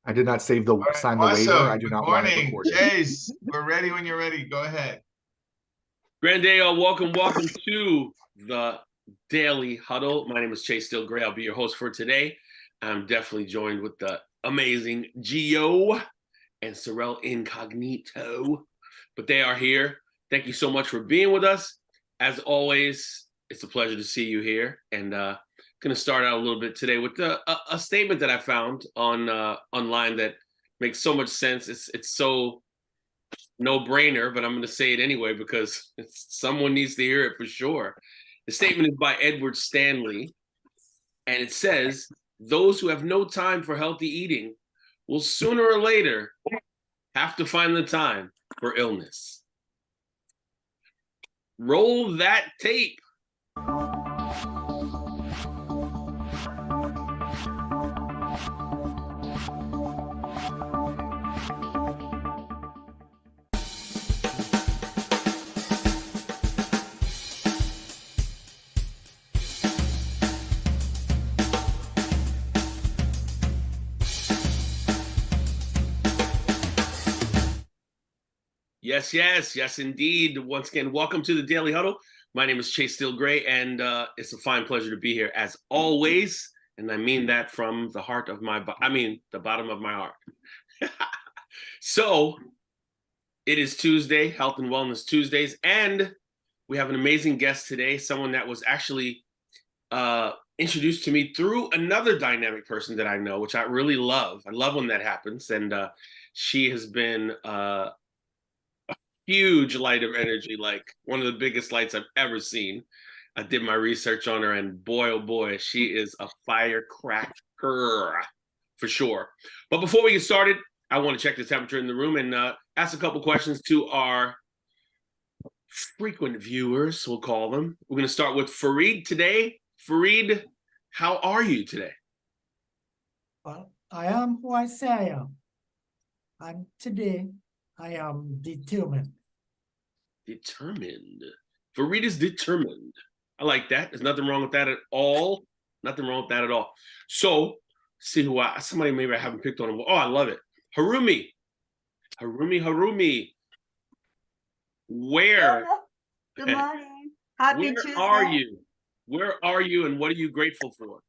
I did not save the All right, sign the waiver. I awesome. do Good not want it morning, recorded. Chase. We're ready when you're ready. Go ahead. Grandale, welcome to the Daily Huddle. My name is Chase Still Gray. I'll be your host for today. I'm definitely joined with the amazing Gio and Sorrel Incognito, but they are here. Thank you so much for being with us. As always, it's a pleasure to see you here. And going to start out a little bit today with a statement that I found on online that makes so much sense. It's so no-brainer, but I'm going to say it anyway because someone needs to hear it for sure. The statement is by Edward Stanley, and it says, "Those who have no time for healthy eating will sooner or later have to find the time for illness." Roll that tape. Yes, indeed. Once again, welcome to the Daily Huddle. My name is Chase Still Gray, and it's a fine pleasure to be here as always. And I mean that from the heart of the bottom of my heart. So it is Tuesday, Health and Wellness Tuesdays, and we have an amazing guest today, someone that was actually introduced to me through another dynamic person that I know, which I really love. I love when that happens. And she has been huge light of energy, like one of the biggest lights I've ever seen. I did my research on her, and boy, oh boy, she is a firecracker for sure. But before we get started, I want to check the temperature in the room and ask a couple questions to our frequent viewers, we'll call them. We're going to start with Fareed today. Fareed, how are you today? Well, I am who I say I am. And today, I am determined. Determined. Fareed is determined. I like that. There's nothing wrong with that at all. Nothing wrong with that at all. So, see who somebody maybe I haven't picked on. Oh, I love it. Harumi. Harumi. Where? Good morning. Happy Tuesday. Where are you? Where are you and what are you grateful for?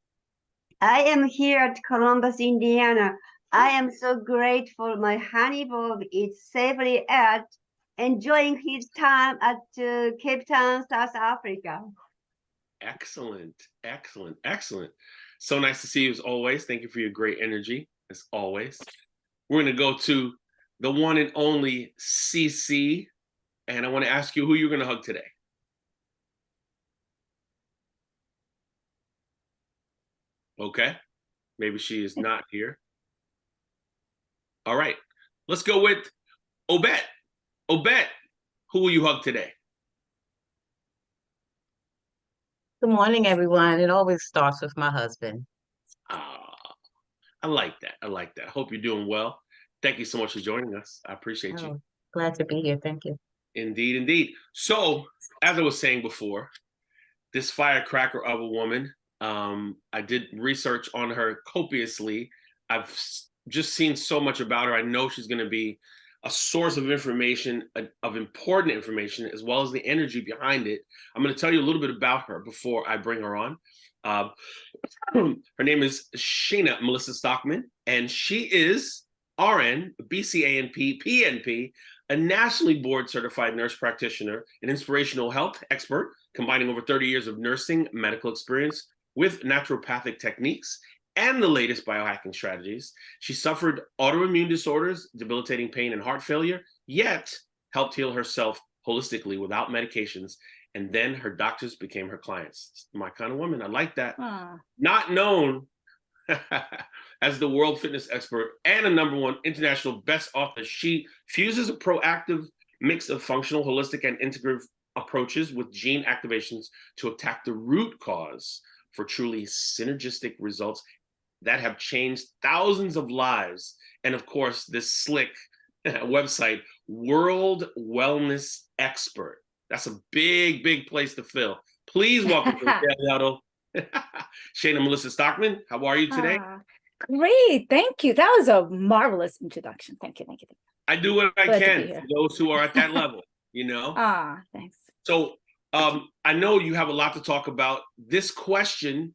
I am here at Columbus, Indiana. I am so grateful my honey Bob is safely at enjoying his time at Cape Town, South Africa. Excellent. So nice to see you as always. Thank you for your great energy as always. We're going to go to the one and only CC, and I want to ask you who you're going to hug today. Okay. Maybe she is not here. All right. Let's go with Obet. Obet, who will you hug today? Good morning, everyone. It always starts with my husband. I like that. I hope you're doing well. Thank you so much for joining us. I appreciate you. Glad to be here. Thank you. Indeed. So, as I was saying before, this firecracker of a woman, I did research on her copiously. I've just seen so much about her. I know she's going to be a source of information, of important information, as well as the energy behind it. I'm going to tell you a little bit about her before I bring her on. Her name is Shayna Melissa Stockman, and she is RN, BC-ANP, PNP, a nationally board certified nurse practitioner, an inspirational health expert, combining over 30 years of nursing medical experience with naturopathic techniques and the latest biohacking strategies. She suffered autoimmune disorders, debilitating pain, and heart failure, yet helped heal herself holistically without medications. And then her doctors became her clients. It's my kind of woman. I like that. Not known as the world fitness expert and a #1 international best author, she fuses a proactive mix of functional, holistic, and integrative approaches with gene activations to attack the root cause for truly synergistic results that have changed thousands of lives. And of course, this slick website, World Wellness Expert. That's a big place to fill. Please welcome to the Daily Huddle, Shayna Melissa Stockman. How are you today? Great. Thank you. That was a marvelous introduction. Thank you. Thank you. I do what I Glad to be can here. for those who are at that level, you know? Ah, thanks. So I know you have a lot to talk about. This question,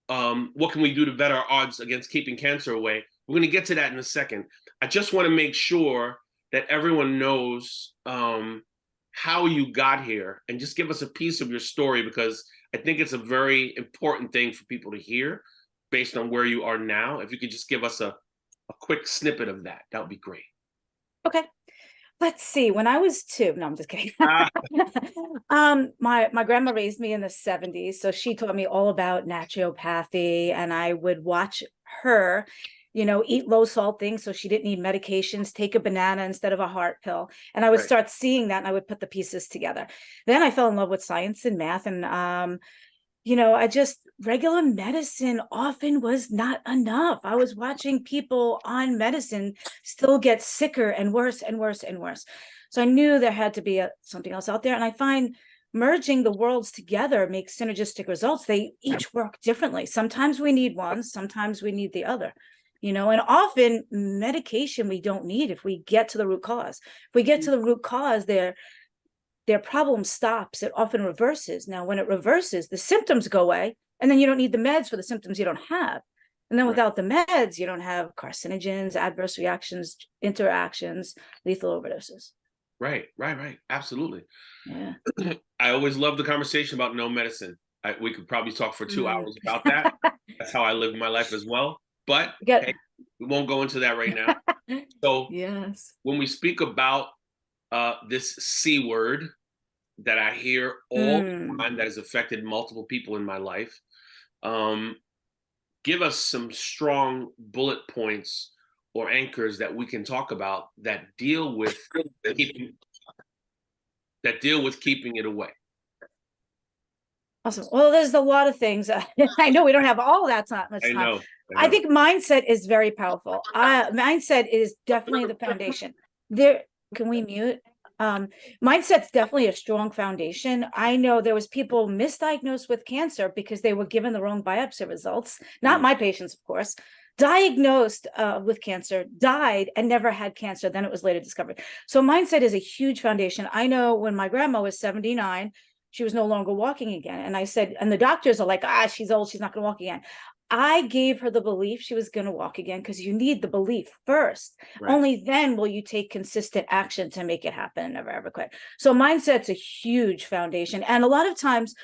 what can we do to better our odds against keeping cancer away? We're going to get to that in a second. I just want to make sure that everyone knows how you got here, and just give us a piece of your story, because I think it's a very important thing for people to hear based on where you are now. If you could just give us a quick snippet of that, that would be great. Okay. Let's see. When I was 2, no, I'm just kidding. Ah. My grandma raised me in the 70s, so she taught me all about naturopathy, and I would watch her, eat low salt things so she didn't need medications, take a banana instead of a heart pill. And I would Right. start seeing that, and I would put the pieces together. Then I fell in love with science and math, and regular medicine often was not enough. I was watching people on medicine still get sicker and worse and worse and worse. So I knew there had to be something else out there. And I find merging the worlds together makes synergistic results. They each work differently. Sometimes we need one, sometimes we need the other. And often medication we don't need if we get to the root cause. If we get to the root cause, their problem stops. It often reverses. Now, when it reverses, the symptoms go away, and then you don't need the meds for the symptoms you don't have. And then without the meds, you don't have carcinogens, adverse reactions, interactions, lethal overdoses. Right. Absolutely. Yeah. I always love the conversation about no medicine. We could probably talk for 2 hours about that. That's how I live my life as well. But hey, we won't go into that right now. So yes, when we speak about this C word that I hear all the time, that has affected multiple people in my life, give us some strong bullet points or anchors that we can talk about that deal with keeping it away. Awesome. Well, there's a lot of things. I know we don't have all that much time. I know. I think mindset is very powerful. Mindset is definitely the foundation. Can we mute? Mindset's definitely a strong foundation. I know there was people misdiagnosed with cancer because they were given the wrong biopsy results. Not my patients, of course. Diagnosed with cancer, died, and never had cancer. Then it was later discovered. So mindset is a huge foundation. I know when my grandma was 79, she was no longer walking again. And I said, and the doctors are like, she's old, she's not going to walk again. I gave her the belief she was going to walk again, because you need the belief first. Right. Only then will you take consistent action to make it happen and never ever quit. So mindset's a huge foundation. And a lot of times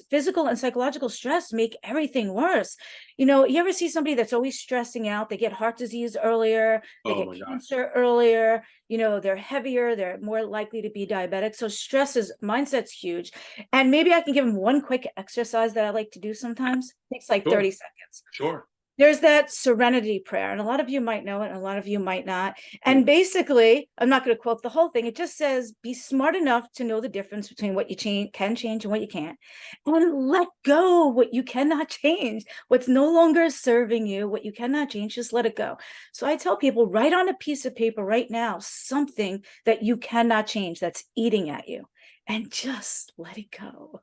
physical and psychological stress make everything worse. You ever see somebody that's always stressing out? They get heart disease earlier, they get cancer earlier, they're heavier, they're more likely to be diabetic. So mindset's huge. And maybe I can give them one quick exercise that I like to do sometimes. It takes like 30 seconds. Sure. There's that serenity prayer, and a lot of you might know it, and a lot of you might not. And basically, I'm not going to quote the whole thing. It just says, be smart enough to know the difference between what you can change and what you can't. And let go what you cannot change, what's no longer serving you, what you cannot change, just let it go. So I tell people, write on a piece of paper right now something that you cannot change that's eating at you. And just let it go.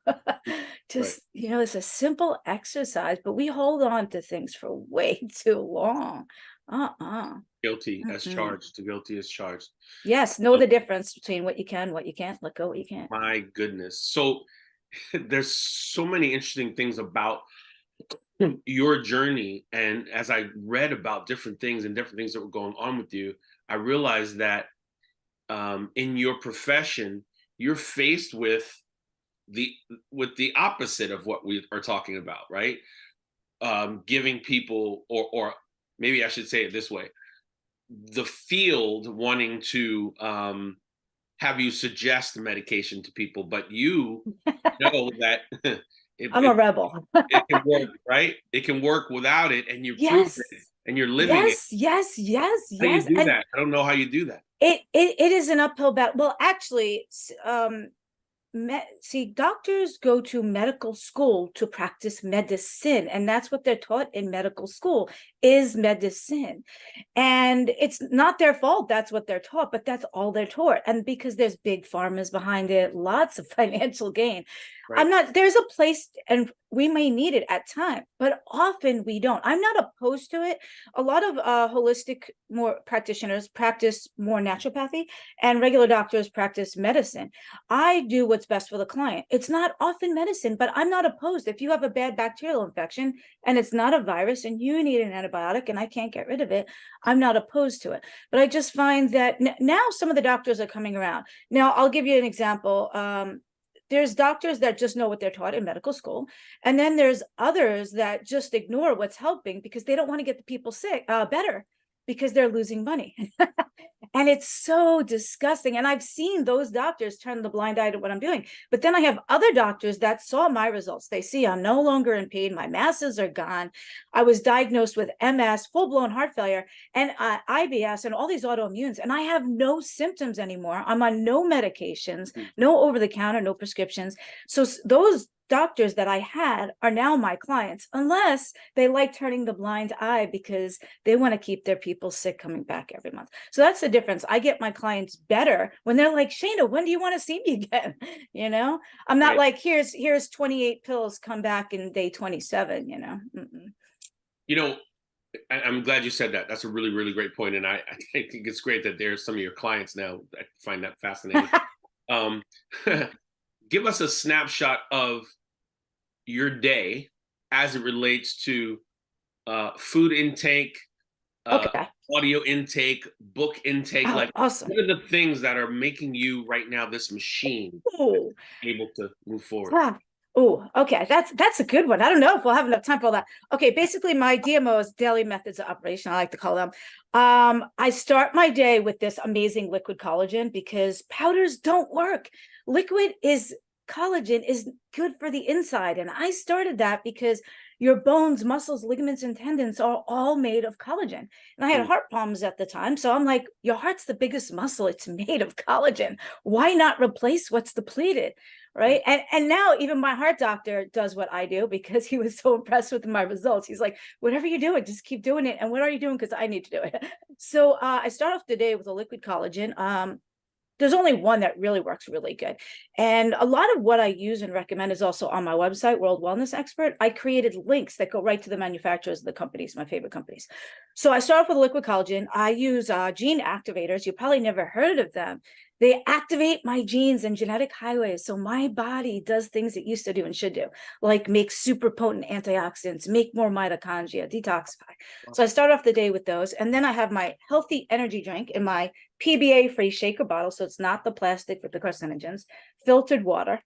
It's a simple exercise, but we hold on to things for way too long. Guilty as charged. Guilty as charged. Yes, know the difference between what you can, what you can't. Let go what you can't. My goodness. So there's so many interesting things about your journey. And as I read about different things that were going on with you, I realized that in your profession, you're faced with the opposite of what we are talking about, right? Giving people, or maybe I should say it this way, the field wanting to have you suggest medication to people, but you know that I'm a rebel. It can work, right? It can work without it, and you prove it, and you're living it. Yes. How do you do that? I don't know how you do that. It is an uphill battle. Well, actually, doctors go to medical school to practice medicine, and that's what they're taught in medical school is medicine. And it's not their fault. That's what they're taught, but that's all they're taught. And because there's big pharmas behind it, lots of financial gain. I'm not, there's a place and we may need it at time, but often we don't. I'm not opposed to it. A lot of holistic more practitioners practice more naturopathy and regular doctors practice medicine. I do what's best for the client. It's not often medicine, but I'm not opposed. If you have a bad bacterial infection and it's not a virus and you need an antibiotic and I can't get rid of it, I'm not opposed to it. But I just find that now some of the doctors are coming around. Now, I'll give you an example. There's doctors that just know what they're taught in medical school. And then there's others that just ignore what's helping because they don't want to get the people sick, better, because they're losing money. And it's so disgusting. And I've seen those doctors turn the blind eye to what I'm doing. But then I have other doctors that saw my results. They see I'm no longer in pain. My masses are gone. I was diagnosed with MS, full-blown heart failure, and IBS, and all these autoimmunes. And I have no symptoms anymore. I'm on no medications, no over-the-counter, no prescriptions. So those doctors that I had are now my clients, unless they like turning the blind eye because they want to keep their people sick coming back every month. So that's the difference. I get my clients better when they're like, Shana, when do you want to see me again? You know, I'm not like, here's 28 pills, come back in day 27, you know. You know, I'm glad you said that. That's a really, really great point. And I think it's great that there's some of your clients now. I find that fascinating. Give us a snapshot of your day as it relates to food intake, audio intake, book intake. Oh, like, awesome. What are the things that are making you right now this machine able to move forward? Wow. Oh, okay. That's a good one. I don't know if we'll have enough time for all that. Okay, basically my DMOs, daily methods of operation, I like to call them. I start my day with this amazing liquid collagen because powders don't work. Collagen is good for the inside. And I started that because your bones, muscles, ligaments, and tendons are all made of collagen. And I had heart problems at the time. So I'm like, your heart's the biggest muscle. It's made of collagen. Why not replace what's depleted? Right. And now even my heart doctor does what I do because he was so impressed with my results. He's like, whatever you're doing, just keep doing it. And what are you doing? Because I need to do it. So I start off the day with a liquid collagen. There's only one that really works really good. And a lot of what I use and recommend is also on my website, World Wellness Expert. I created links that go right to the manufacturers of the companies, my favorite companies. So I start off with liquid collagen. I use gene activators. You probably never heard of them. They activate my genes and genetic highways. So my body does things it used to do and should do, like make super potent antioxidants, make more mitochondria, detoxify. So I start off the day with those. And then I have my healthy energy drink in my PBA-free shaker bottle. So it's not the plastic with the carcinogens, filtered water.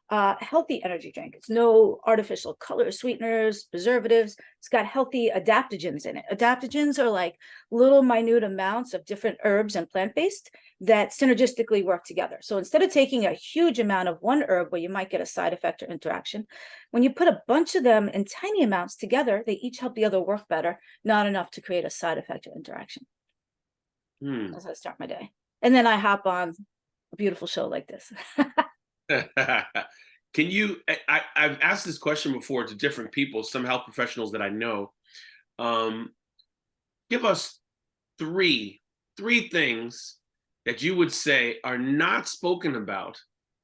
Healthy energy drink. It's no artificial colors, sweeteners, preservatives. It's got healthy adaptogens in it. Adaptogens are like little minute amounts of different herbs and plant-based that synergistically work together. So instead of taking a huge amount of one herb where you might get a side effect or interaction, when you put a bunch of them in tiny amounts together, they each help the other work better, not enough to create a side effect or interaction. That's how I start my day. And then I hop on a beautiful show like this. Can you, I've asked this question before to different people, some health professionals that I know. Give us three things that you would say are not spoken about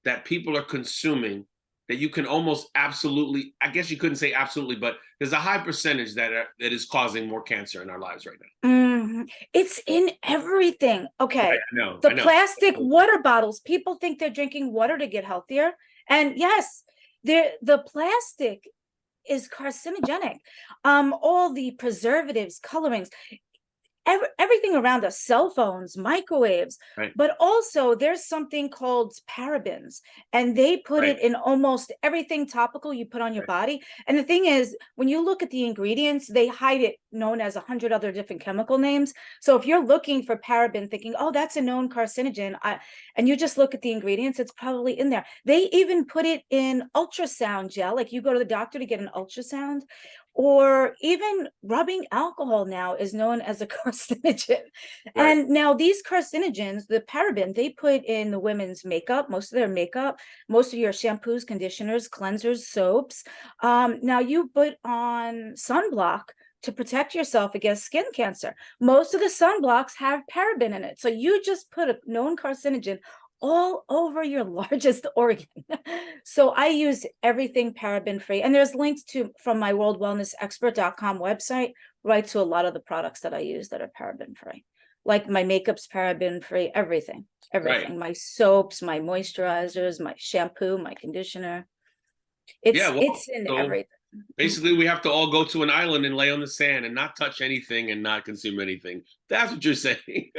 that people are consuming that you can almost absolutely, I guess you couldn't say absolutely, but there's a high percentage that is causing more cancer in our lives right now. It's in everything. Okay. I know. Plastic water bottles, people think they're drinking water to get healthier. And yes, the plastic is carcinogenic. All the preservatives, colorings, everything around us, cell phones, microwaves, but also there's something called parabens, and they put it in almost everything topical you put on your body. And the thing is, when you look at the ingredients, they hide it known as 100 other different chemical names. So if you're looking for paraben thinking, oh, that's a known carcinogen, and you just look at the ingredients, it's probably in there. They even put it in ultrasound gel, like you go to the doctor to get an ultrasound, or even rubbing alcohol now is known as a carcinogen. And now these carcinogens, the paraben, they put in the women's makeup, most of their makeup, most of your shampoos, conditioners, cleansers, soaps. Now you put on sunblock to protect yourself against skin cancer. Most of the sunblocks have paraben in it. So you just put a known carcinogen all over your largest organ. So I use everything paraben free. And there's links to from my worldwellnessexpert.com website, right to a lot of the products that I use that are paraben free. Like my makeup's paraben free, everything. My soaps, my moisturizers, my shampoo, my conditioner. It's in everything. Basically, we have to all go to an island and lay on the sand and not touch anything and not consume anything. That's what you're saying.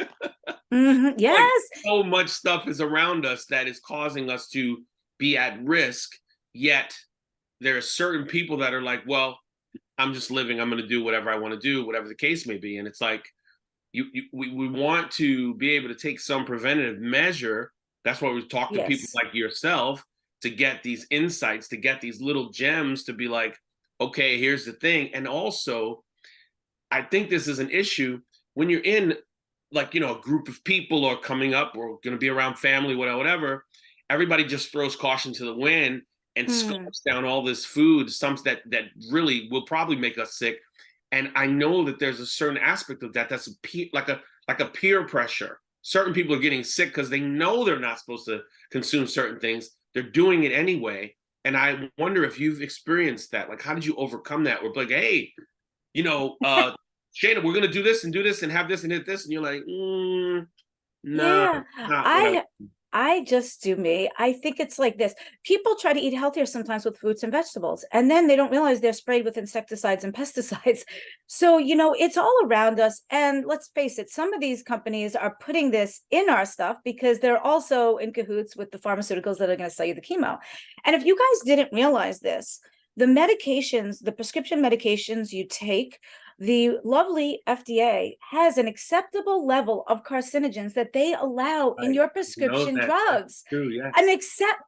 Yes. Like, so much stuff is around us that is causing us to be at risk. Yet there are certain people that are like, well, I'm just living. I'm going to do whatever I want to do, whatever the case may be. And it's like, we want to be able to take some preventative measure. That's why we talk to people like yourself to get these insights, to get these little gems, to be like, okay, here's the thing. And also, I think this is an issue when you're in, like, a group of people or coming up or going to be around family, whatever, everybody just throws caution to the wind and scarfs down all this food, some that really will probably make us sick. And I know that there's a certain aspect of that that's like a peer pressure. Certain people are getting sick because they know they're not supposed to consume certain things. They're doing it anyway. And I wonder if you've experienced that. Like, how did you overcome that? We're like, hey, Shana, we're going to do this and have this and hit this. And you're like, no. Yeah, I just do me. I think it's like this. People try to eat healthier sometimes with fruits and vegetables, and then they don't realize they're sprayed with insecticides and pesticides. So, it's all around us. And let's face it, some of these companies are putting this in our stuff because they're also in cahoots with the pharmaceuticals that are going to sell you the chemo. And if you guys didn't realize this, the medications, the prescription medications you take, the lovely FDA has an acceptable level of carcinogens that they allow in your prescription drugs. True, yes.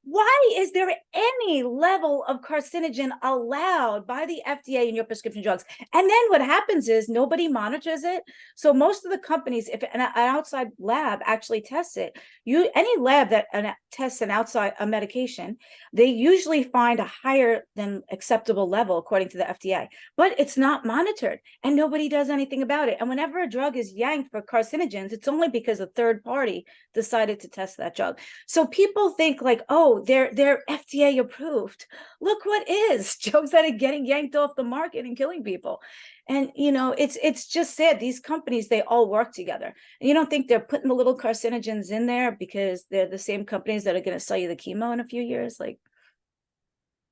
Why is there any level of carcinogen allowed by the FDA in your prescription drugs? And then what happens is nobody monitors it. So most of the companies, if an outside lab actually tests it, any lab that tests a medication, they usually find a higher than acceptable level according to the FDA, but it's not monitored. And nobody does anything about it. And whenever a drug is yanked for carcinogens, it's only because a third party decided to test that drug. So people think like, oh, they're FDA approved. Look what is drugs that are getting yanked off the market and killing people. And, it's just sad. These companies, they all work together. And you don't think they're putting the little carcinogens in there because they're the same companies that are going to sell you the chemo in a few years? Like,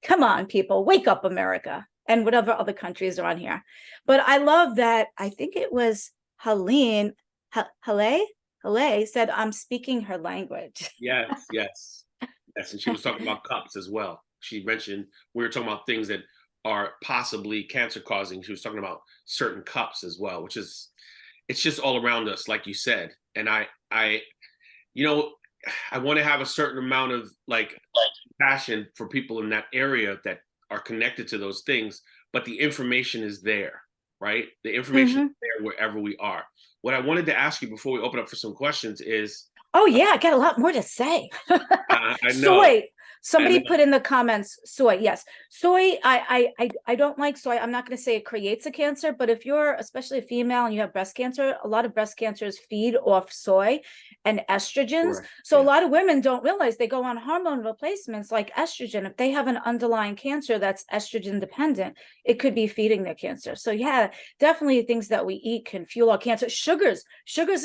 come on, people, wake up, America. And whatever other countries are on here. But I love that. I think it was Helene said, I'm speaking her language. Yes. And she was talking about cups as well. She mentioned, we were talking about things that are possibly cancer causing. She was talking about certain cups as well, which is, it's just all around us, like you said. And I want to have a certain amount of like passion for people in that area that are connected to those things, but the information is there, right? The information is there wherever we are. What I wanted to ask you before we open up for some questions is, oh yeah, I got a lot more to say. I know. Soy. Somebody put in the comments, soy. Yes. Soy, I don't like soy. I'm not going to say it creates a cancer, but if you're especially a female and you have breast cancer, a lot of breast cancers feed off soy and estrogens. Correct. So a lot of women don't realize they go on hormone replacements like estrogen. If they have an underlying cancer that's estrogen dependent, it could be feeding their cancer. So yeah, definitely things that we eat can fuel our cancer. Sugar's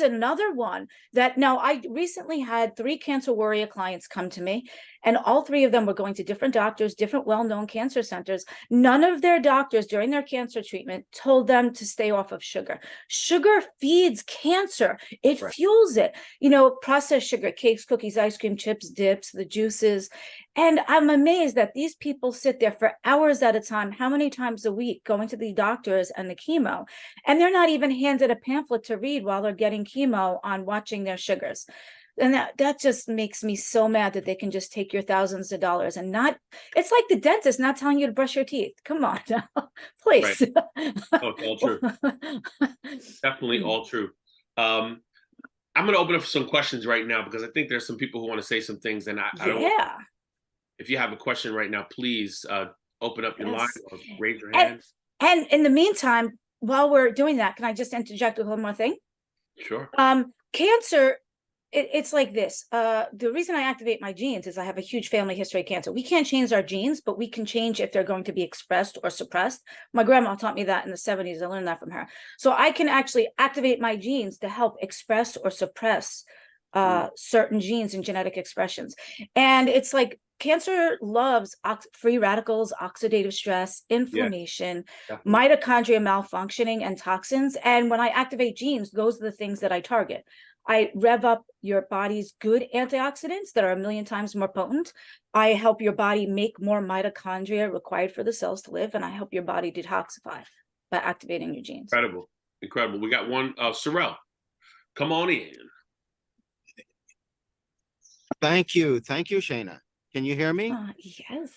another one that now I recently had 3 cancer warrior clients come to me. And all 3 of them were going to different doctors, different well-known cancer centers. None of their doctors during their cancer treatment told them to stay off of sugar. Sugar feeds cancer. It fuels it. Processed sugar, cakes, cookies, ice cream, chips, dips, the juices. And I'm amazed that these people sit there for hours at a time, how many times a week, going to the doctors and the chemo. And they're not even handed a pamphlet to read while they're getting chemo on watching their sugars. And that just makes me so mad that they can just take your thousands of dollars and not, it's like the dentist not telling you to brush your teeth. Come on now, please. Right. Oh, it's all true. Definitely all true. I'm going to open up for some questions right now because I think there's some people who want to say some things. And I don't. Yeah. If you have a question right now, please open up your line or raise your hand. And in the meantime, while we're doing that, can I just interject with one more thing? Sure. Cancer it's like this. The reason I activate my genes is I have a huge family history of cancer. We can't change our genes, but we can change if they're going to be expressed or suppressed. My grandma taught me that in the 70s. I learned that from her. So I can actually activate my genes to help express or suppress certain genes and genetic expressions. And it's like cancer loves free radicals, oxidative stress, inflammation, mitochondria malfunctioning, and toxins. And when I activate genes, those are the things that I target. I rev up your body's good antioxidants that are 1,000,000 times more potent. I help your body make more mitochondria required for the cells to live, and I help your body detoxify by activating your genes. Incredible. Incredible. We got one, Sorrel. Come on in. Thank you. Thank you, Shayna. Can you hear me? Yes.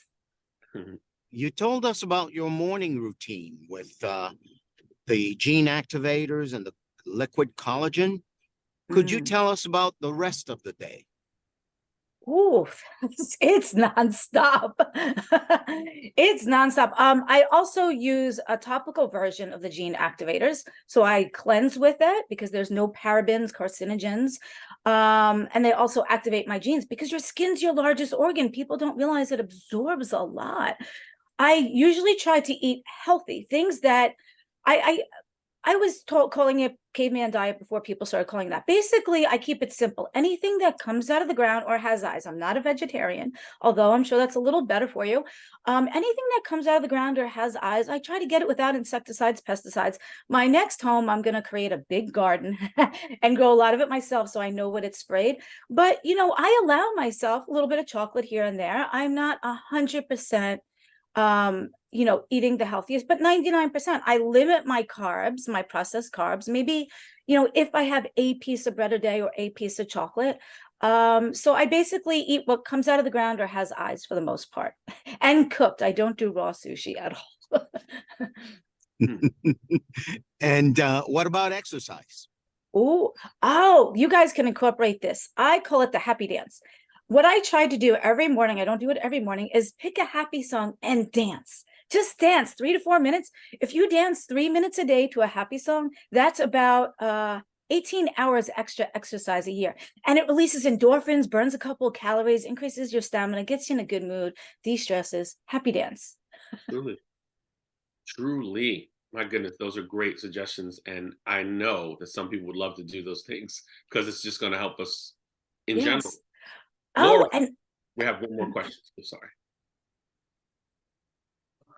You told us about your morning routine with the gene activators and the liquid collagen. Could you tell us about the rest of the day? Ooh, it's nonstop. It's nonstop. I also use a topical version of the gene activators. So I cleanse with it because there's no parabens, carcinogens. And they also activate my genes because your skin's your largest organ. People don't realize it absorbs a lot. I usually try to eat healthy things that I was calling it caveman diet before people started calling that. Basically, I keep it simple. Anything that comes out of the ground or has eyes. I'm not a vegetarian, although I'm sure that's a little better for you. Anything that comes out of the ground or has eyes, I try to get it without insecticides, pesticides. My next home, I'm going to create a big garden and grow a lot of it myself so I know what it's sprayed. But, you know, I allow myself a little bit of chocolate here and there. I'm not 100%. You know, eating the healthiest, but 99%. I limit my carbs, my processed carbs. Maybe, you know, if I have a piece of bread a day or a piece of chocolate. So I basically eat what comes out of the ground or has eyes for the most part, and cooked. I don't do raw sushi at all. And what about exercise? Oh, you guys can incorporate this. I call it the happy dance. What I try to do every morning, I don't do it every morning, is pick a happy song and dance. Just dance 3 to 4 minutes. If you dance 3 minutes a day to a happy song, that's about 18 hours extra exercise a year. And it releases endorphins, burns a couple of calories, increases your stamina, gets you in a good mood, de-stresses. Happy dance. Truly. Truly. My goodness, those are great suggestions. And I know that some people would love to do those things because it's just going to help us in general. Laura, and we have one more question. I'm sorry.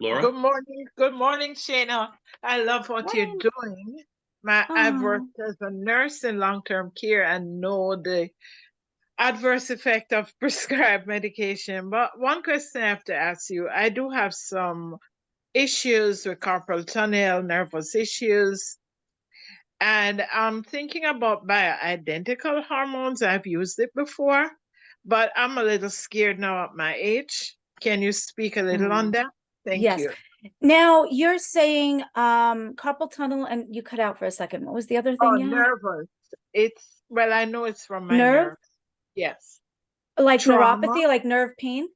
Laura? Good morning, Shayna. I love what you're doing. I've worked as a nurse in long-term care and know the adverse effect of prescribed medication. But one question I have to ask you, I do have some issues with carpal tunnel, nervous issues, and I'm thinking about bioidentical hormones. I've used it before, but I'm a little scared now at my age. Can you speak a little on that? Thank you. Now you're saying carpal tunnel, and you cut out for a second. What was the other thing you had? Nervous. Well, I know it's from my Nerve? nerves. Yes. Like Trauma. neuropathy, like nerve pain?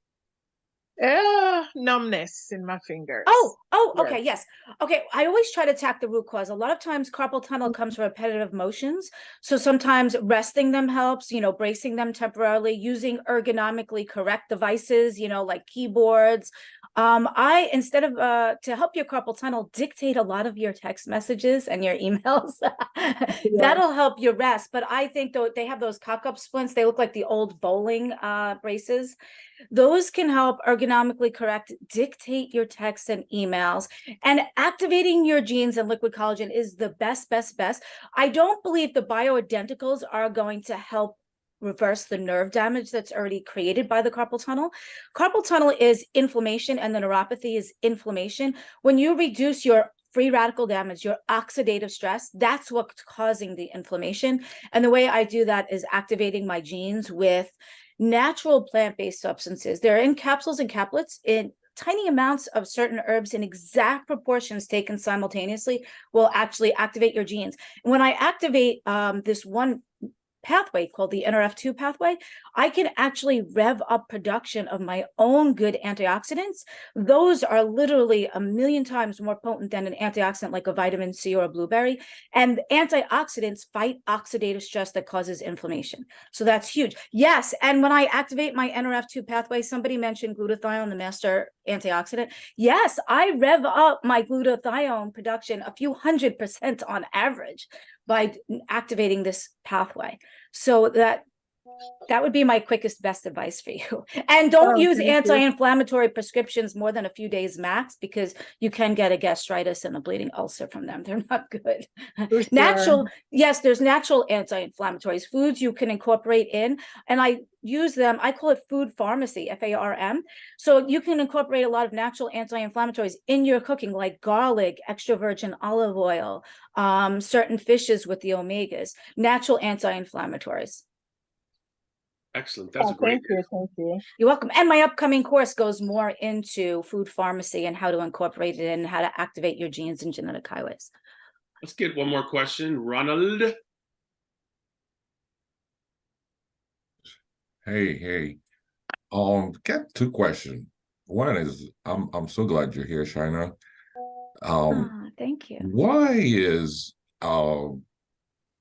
Numbness in my fingers. Okay, yes. Okay, I always try to attack the root cause. A lot of times carpal tunnel comes from repetitive motions. So sometimes resting them helps, you know, bracing them temporarily, using ergonomically correct devices, you know, like keyboards. I, instead of, to help your carpal tunnel, dictate a lot of your text messages and your emails. That'll help you rest. But I think though they have those cock-up splints. They look like the old bowling braces. Those can help ergonomically correct, dictate your texts and emails, and activating your genes and liquid collagen is the best. I don't believe the bioidenticals are going to help reverse the nerve damage that's already created by the carpal tunnel. Carpal tunnel is inflammation, and the neuropathy is inflammation. When you reduce your free radical damage, your oxidative stress, that's what's causing the inflammation. And the way I do that is activating my genes with natural plant-based substances. They're in capsules and caplets in tiny amounts of certain herbs in exact proportions taken simultaneously will actually activate your genes. And when I activate this one pathway called the NRF2 pathway, I can actually rev up production of my own good antioxidants. Those are literally 1,000,000 times more potent than an antioxidant like a vitamin C or a blueberry. And antioxidants fight oxidative stress that causes inflammation. So that's huge. Yes. And when I activate my NRF2 pathway, somebody mentioned glutathione, the master antioxidant. Yes, I rev up my glutathione production a few 100% on average by activating this pathway. So that would be my quickest, best advice for you. And don't use thank you. anti-inflammatory prescriptions more than a few days max, because you can get a gastritis and a bleeding ulcer from them. They're not good. For Natural, sure. yes, there's natural anti-inflammatories, foods you can incorporate in, and I use them. I call it food pharmacy, FARM. So you can incorporate a lot of natural anti-inflammatories in your cooking, like garlic, extra virgin olive oil, certain fishes with the omegas, natural anti-inflammatories. Excellent. That's a great Thank you. Thank you. You're welcome. And my upcoming course goes more into food pharmacy and how to incorporate it and how to activate your genes and genetic highways. Let's get one more question. Ronald. Hey. Got two questions. One is I'm so glad you're here, Shina. Thank you. Why is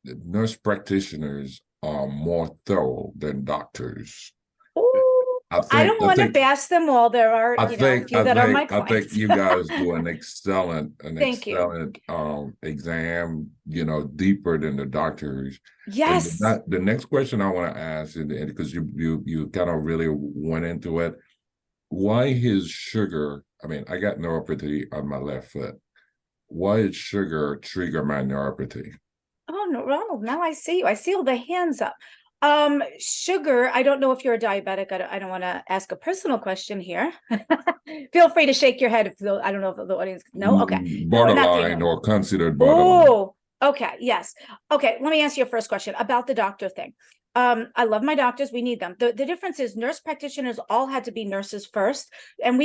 nurse practitioners are more thorough than doctors? Ooh, I don't want to bash them all. There are, a few that are my I think clients. you guys do an excellent Thank you. exam, deeper than the doctors. Yes. And the next question I want to ask, and because you kind of really went into it, why is sugar? I mean, I got neuropathy on my left foot. Why did sugar trigger my neuropathy? Oh no, Ronald, now I see you. I see all the hands up. Sugar, I don't know if you're a diabetic. I don't want to ask a personal question here. Feel free to shake your head if I don't know if the audience. No, okay. No, we're not Borderline or considered borderline. Oh, okay. Yes. Okay. Let me ask you a first question about the doctor thing. I love my doctors. We need them. The difference is nurse practitioners all had to be nurses first. And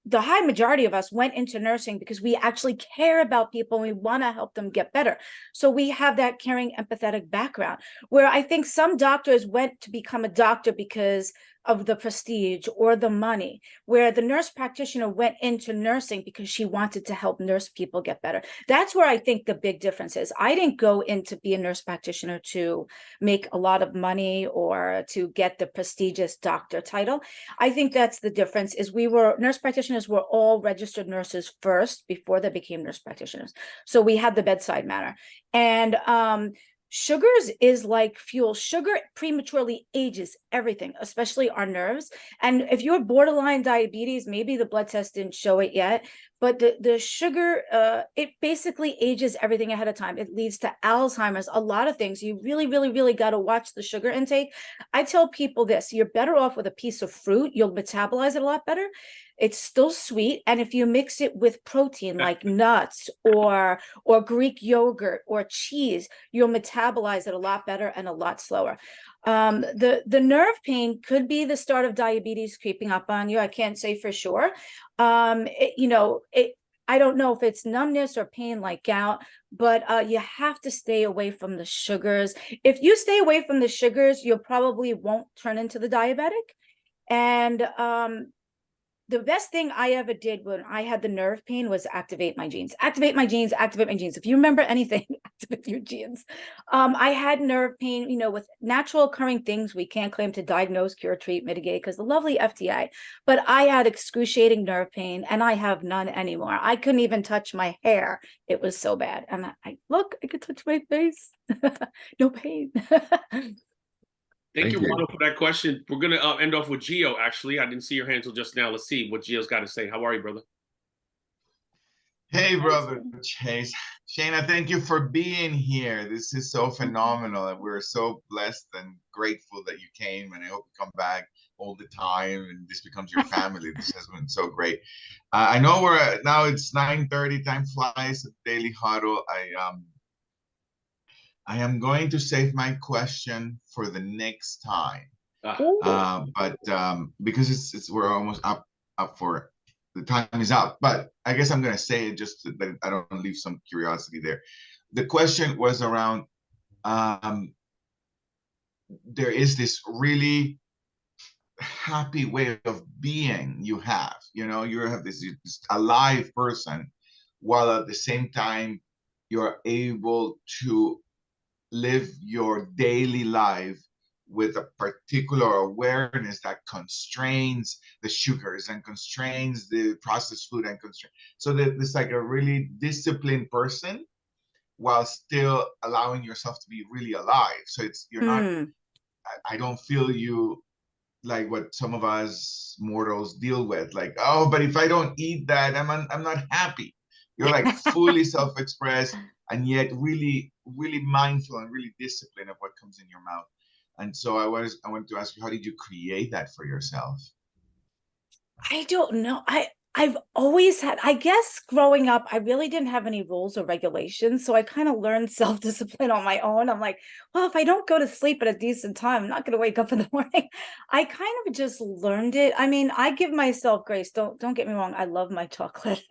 the high majority of us went into nursing because we actually care about people and we want to help them get better. So we have that caring, empathetic background, where I think some doctors went to become a doctor because of the prestige or the money, where the nurse practitioner went into nursing because she wanted to help nurse people get better. That's where I think the big difference is. I didn't go in to be a nurse practitioner to make a lot of money or to get the prestigious doctor title. I think that's the difference. Is nurse practitioners were all registered nurses first before they became nurse practitioners. So we had the bedside manner. And sugars is like fuel. Sugar prematurely ages everything, especially our nerves. And if you're borderline diabetes, maybe the blood test didn't show it yet, but the sugar, it basically ages everything ahead of time. It leads to Alzheimer's, a lot of things. You really, really, really got to watch the sugar intake. I tell people this: you're better off with a piece of fruit. You'll metabolize it a lot better. It's still sweet. And if you mix it with protein like nuts or Greek yogurt or cheese, you'll metabolize it a lot better and a lot slower. The nerve pain could be the start of diabetes creeping up on you. I can't say for sure. I don't know if it's numbness or pain like gout, but you have to stay away from the sugars. If you stay away from the sugars, you probably won't turn into the diabetic. And the best thing I ever did when I had the nerve pain was activate my genes. Activate my genes, activate my genes. If you remember anything, activate your genes. I had nerve pain, with natural occurring things we can't claim to diagnose, cure, treat, mitigate, because the lovely FDA. But I had excruciating nerve pain, and I have none anymore. I couldn't even touch my hair. It was so bad. And I could touch my face. No pain. Thank you, Ronald, for that question. We're going to end off with Gio, actually. I didn't see your hand until just now. Let's see what Gio's got to say. How are you, brother? Hey, brother Chase. Shana, thank you for being here. This is so phenomenal. And we're so blessed and grateful that you came. And I hope you come back all the time and this becomes your family. This has been so great. I know now it's 9:30, time flies at Daily Huddle. I am going to save my question for the next time, but because we're almost up for the time is up. But I guess I'm going to say it just so that I don't leave some curiosity there. The question was around there is this really happy way of being you have. You know, you have this alive person, while at the same time you're able to live your daily life with a particular awareness that constrains the sugars and constrains the processed food and constrain. So that it's like a really disciplined person while still allowing yourself to be really alive. So it's, you're not, I don't feel you like what some of us mortals deal with, like, oh, but if I don't eat that, I'm not happy. You're like fully self-expressed, and yet really, really mindful and really disciplined of what comes in your mouth. And so I wanted to ask you, how did you create that for yourself? I don't know. I've always had, I guess growing up, I really didn't have any rules or regulations. So I kind of learned self-discipline on my own. I'm like, well, if I don't go to sleep at a decent time, I'm not going to wake up in the morning. I kind of just learned it. I mean, I give myself grace. Don't get me wrong. I love my chocolate.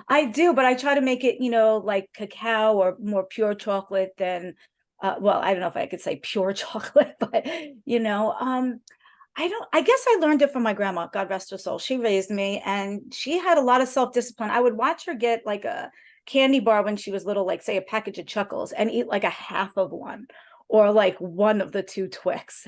I do, but I try to make it, you know, like cacao or more pure chocolate than, well, I don't know if I could say pure chocolate, but you know, I guess I learned it from my grandma, God rest her soul. She raised me and she had a lot of self-discipline. I would watch her get like a candy bar when she was little, like say a package of Chuckles, and eat like a half of one or like one of the 2 Twix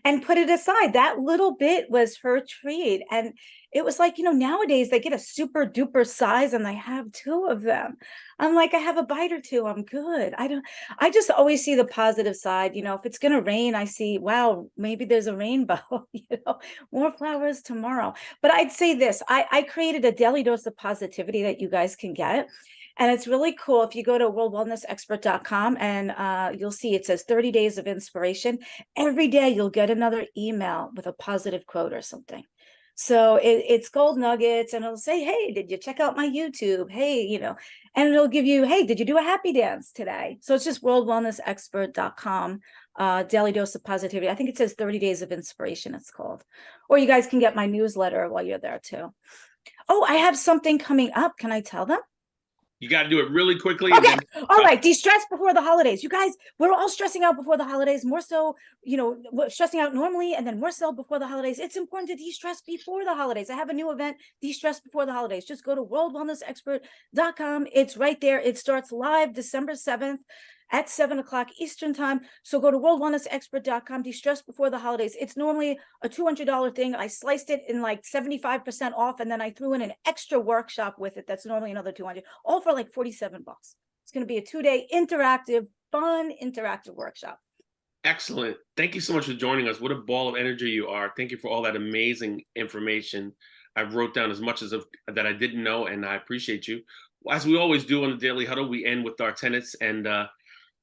and put it aside. That little bit was her treat. And it was like, you know, nowadays they get a super duper size and they have 2 of them. I'm like, I have a bite or 2, I'm good. I just always see the positive side. You know, if it's going to rain, I see, wow, maybe there's a rainbow, you know, more flowers tomorrow. But I'd say this, I created a daily dose of positivity that you guys can get. And it's really cool. If you go to worldwellnessexpert.com and you'll see it says 30 days of inspiration. Every day you'll get another email with a positive quote or something. So it's gold nuggets, and it'll say, hey, did you check out my YouTube? Hey, you know, and it'll give you, hey, did you do a happy dance today? So it's just worldwellnessexpert.com, daily dose of positivity. I think it says 30 days of inspiration, it's called. Or you guys can get my newsletter while you're there too. Oh, I have something coming up. Can I tell them? You got to do it really quickly. Okay. All right. De-stress before the holidays. You guys, we're all stressing out before the holidays, more so, you know, stressing out normally and then more so before the holidays. It's important to de-stress before the holidays. I have a new event, de-stress before the holidays. Just go to worldwellnessexpert.com. It's right there. It starts live December 7th at 7 o'clock Eastern time. So go to worldwellnessexpert.com, de-stress before the holidays. It's normally a $200 thing. I sliced it in like 75% off, and then I threw in an extra workshop with it. That's normally another $200, all for like $47. It's going to be a 2-day interactive, fun, interactive workshop. Excellent. Thank you so much for joining us. What a ball of energy you are. Thank you for all that amazing information. I wrote down as much as that I didn't know, and I appreciate you. As we always do on the Daily Huddle, we end with our tenets, and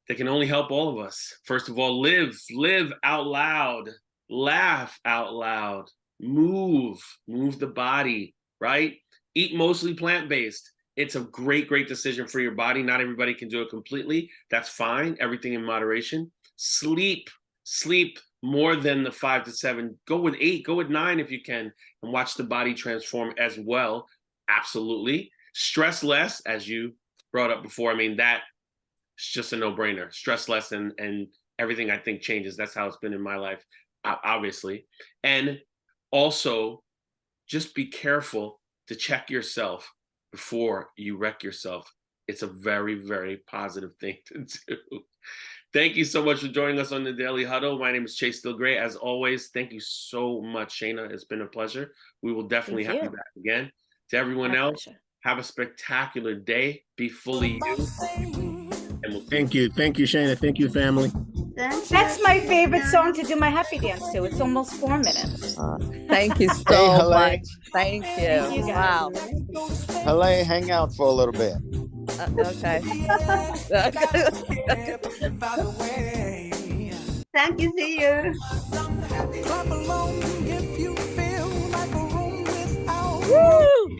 they can only help all of us. First of all, live out loud, laugh out loud, move the body, right? Eat mostly plant-based. It's a great decision for your body. Not everybody can do it completely. That's fine. Everything in moderation. Sleep more than the 5 to 7. Go with 8, go with 9 if you can, and watch the body transform as well. Absolutely. Stress less, as you brought up before. I mean, that it's just a no-brainer. Stress less and everything, I think, changes. That's how it's been in my life, obviously. And also, just be careful to check yourself before you wreck yourself. It's a very, very positive thing to do. Thank you so much for joining us on the Daily Huddle. My name is Chase Stilgray. As always, thank you so much, Shayna. It's been a pleasure. We will definitely have you back again. To everyone else, have a spectacular day. Be fully you. Thank you, Shayna. Thank you, family. That's my favorite song to do my happy dance to. It's almost 4 minutes. Thank you so much. Thank you. Thank you, guys. Wow. Hello, hang out for a little bit. Okay. Thank you. See you. Woo!